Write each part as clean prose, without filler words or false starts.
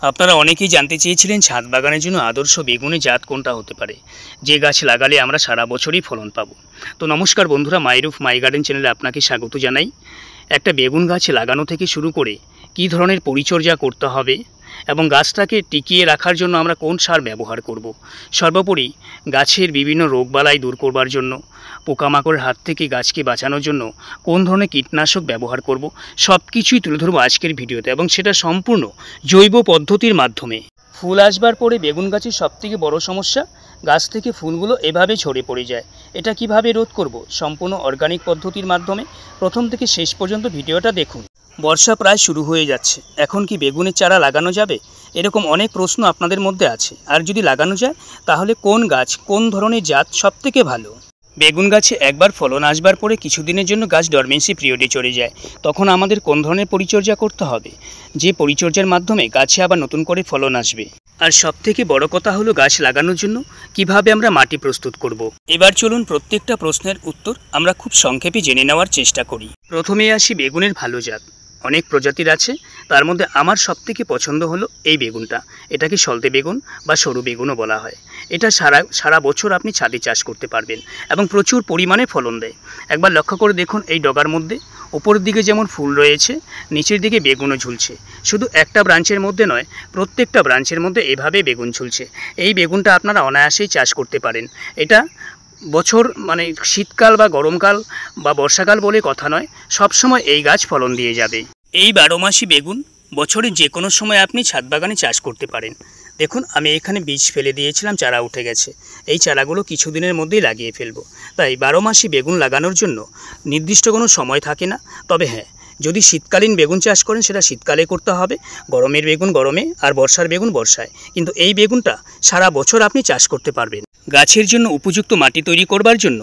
আপনারা অনেকেই জানতে চেয়েছিলেন ছাদ বাগানের জন্য আদর্শ বেগুনের জাত কোনটা হতে পারে, যে গাছ লাগালে আমরা সারা বছরই ফলন পাবো। তো নমস্কার বন্ধুরা, মাইরুফ মাই গার্ডেন চ্যানেলে আপনাকে স্বাগত জানাই। একটা বেগুন গাছ লাগানো থেকে শুরু করে কী ধরনের পরিচর্যা করতে হবে এবং গাছটাকে টিকিয়ে রাখার জন্য আমরা কোন সার ব্যবহার করব, সর্বোপরি গাছের বিভিন্ন রোগবালাই দূর করবার জন্য, পোকামাকড়ের হাত থেকে গাছকে বাঁচানোর জন্য কোন ধরনের কীটনাশক ব্যবহার করব, সব কিছুই তুলে ধরবো আজকের ভিডিওতে, এবং সেটা সম্পূর্ণ জৈব পদ্ধতির মাধ্যমে। ফুল আসবার পরে বেগুন গাছের সবথেকে বড় সমস্যা, গাছ থেকে ফুলগুলো এভাবে ঝরে পড়ে যায়। এটা কিভাবে রোধ করব? সম্পূর্ণ অর্গানিক পদ্ধতির মাধ্যমে। প্রথম থেকে শেষ পর্যন্ত ভিডিওটা দেখুন। বর্ষা প্রায় শুরু হয়ে যাচ্ছে, এখন কি বেগুনের চারা লাগানো যাবে? এরকম অনেক প্রশ্ন আপনাদের মধ্যে আছে। আর যদি লাগানো যায় তাহলে কোন গাছ, কোন ধরনের জাত সবথেকে ভালো? বেগুন গাছে একবার ফলন আসবার পরে কিছুদিনের জন্য গাছ ডরমেন্সি পিরিয়ডে চলে যায়। তখন আমাদের কোন ধরনের পরিচর্যা করতে হবে, যে পরিচর্যার মাধ্যমে গাছে আবার নতুন করে ফলন আসবে? আর সবথেকে বড় কথা হলো গাছ লাগানোর জন্য কিভাবে আমরা মাটি প্রস্তুত করব। এবার চলুন প্রত্যেকটা প্রশ্নের উত্তর আমরা খুব সংক্ষেপে জেনে নেওয়ার চেষ্টা করি। প্রথমে আসি বেগুনের ভালো জাত। অনেক প্রজাতির আছে, তার মধ্যে আমার সবথেকে পছন্দ হলো এই বেগুনটা। এটাকে সলতে বেগুন বা সরু বেগুনও বলা হয়। এটা সারা বছর আপনি ছাদে চাষ করতে পারবেন এবং প্রচুর পরিমাণে ফলন দেয়। একবার লক্ষ্য করে দেখুন, এই ডগার মধ্যে ওপরের দিকে যেমন ফুল রয়েছে, নিচের দিকে বেগুনও ঝুলছে। শুধু একটা ব্রাঞ্চের মধ্যে নয়, প্রত্যেকটা ব্রাঞ্চের মধ্যে এভাবে বেগুন ঝুলছে। এই বেগুনটা আপনারা অনায়াসেই চাষ করতে পারেন। এটা বছর মানে শীতকাল বা গরমকাল বা বর্ষাকাল বলে কথা নয়, সবসময় এই গাছ ফলন দিয়ে যাবে। এই 12 মাসি বেগুন বছরের যে কোনো সময় আপনি ছাদ বাগানে চাষ করতে পারেন। দেখুন, আমি এখানে বীজ ফেলে দিয়েছিলাম, চারা উঠে গেছে। এই চারাগুলো কিছুদিনের মধ্যেই লাগিয়ে ফেলবো। তাই 12 মাসি বেগুন লাগানোর জন্য নির্দিষ্ট কোনো সময় থাকে না। তবে হ্যাঁ, যদি শীতকালীন বেগুন চাষ করেন সেটা শীতকালে করতে হবে, গরমের বেগুন গরমে, আর বর্ষার বেগুন বর্ষায়। কিন্তু এই বেগুনটা সারা বছর আপনি চাষ করতে পারবেন। গাছের জন্য উপযুক্ত মাটি তৈরি করবার জন্য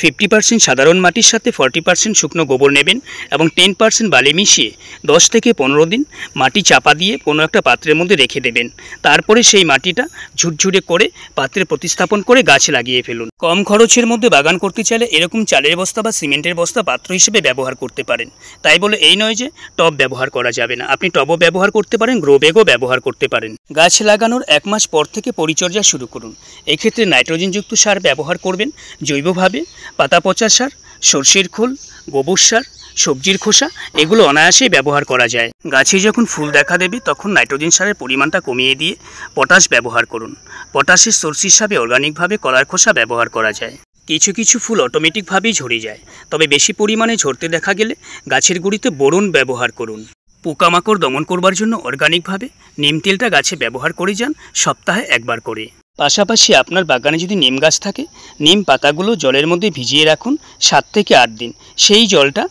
50% সাধারণ মাটির সাথে 40% শুকনো গোবর নেবেন এবং 10% বালি মিশিয়ে 10 থেকে 15 দিন মাটি চাপা দিয়ে কোনো একটা পাত্রের মধ্যে রেখে দেবেন। তারপরে সেই মাটিটা ঝুরঝুরে করে পাত্রে প্রতিস্থাপন করে গাছ লাগিয়ে ফেলুন। কম খরচের মধ্যে বাগান করতে চাইলে এরকম চালের বস্তা বা সিমেন্টের বস্তা পাত্র হিসেবে ব্যবহার করতে পারেন। তাই বলে এই নয় যে টব ব্যবহার করা যাবে না, আপনি টবও ব্যবহার করতে পারেন, গ্রো ব্যাগও ব্যবহার করতে পারেন। গাছ লাগানোর 1 মাস পর থেকে পরিচর্যা শুরু করুন। এক্ষেত্রে নাইট্রোজেনযুক্ত সার ব্যবহার করবেন জৈবভাবে। পাতা পচা সার, সর্ষের খোল, গোবর সার, সবজির খোসা, এগুলো অনায়াসেই ব্যবহার করা যায়। গাছে যখন ফুল দেখা দেবে তখন নাইট্রোজেন সারের পরিমাণটা কমিয়ে দিয়ে পটাশ ব্যবহার করুন। পটাশের সোর্স হিসাবে অর্গানিকভাবে কলার খোসা ব্যবহার করা যায়। কিছু কিছু ফুল অটোমেটিকভাবেই ঝরে যায়, তবে বেশি পরিমাণে ঝরতে দেখা গেলে গাছের গুঁড়িতে বোরন ব্যবহার করুন। পোকামাকড় দমন করবার জন্য অর্গানিকভাবে নিম তেলটা গাছে ব্যবহার করে যান, সপ্তাহে একবার করে। পাশাপাশি আপনার বাগানে যদি নিম গাছ থাকে, নিম পাতাগুলো জলের মধ্যে ভিজিয়ে রাখুন 7 থেকে 8 দিন। সেই জলটা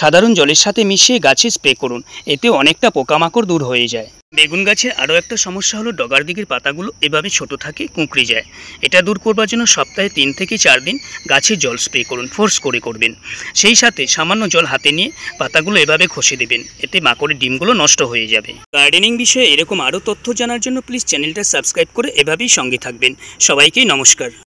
সাধারণ জলের সাথে মিশিয়ে গাছে স্প্রে করুন, এতে অনেকটা পোকামাকড় দূর হয়ে যায়। বেগুন গাছের আরও একটা সমস্যা হলো ডগার দিকের পাতাগুলো এভাবে ছোট থাকে, কুঁকড়ে যায়। এটা দূর করবার জন্য সপ্তাহে 3 থেকে 4 দিন গাছে জল স্প্রে করুন, ফোর্স করে করবেন। সেই সাথে সামান্য জল হাতে নিয়ে পাতাগুলো এভাবে ঘষে দেবেন, এতে মাকড়ের ডিমগুলো নষ্ট হয়ে যাবে। গার্ডেনিং বিষয়ে এরকম আরও তথ্য জানার জন্য প্লিজ চ্যানেলটা সাবস্ক্রাইব করে এভাবেই সঙ্গে থাকবেন। সবাইকেই নমস্কার।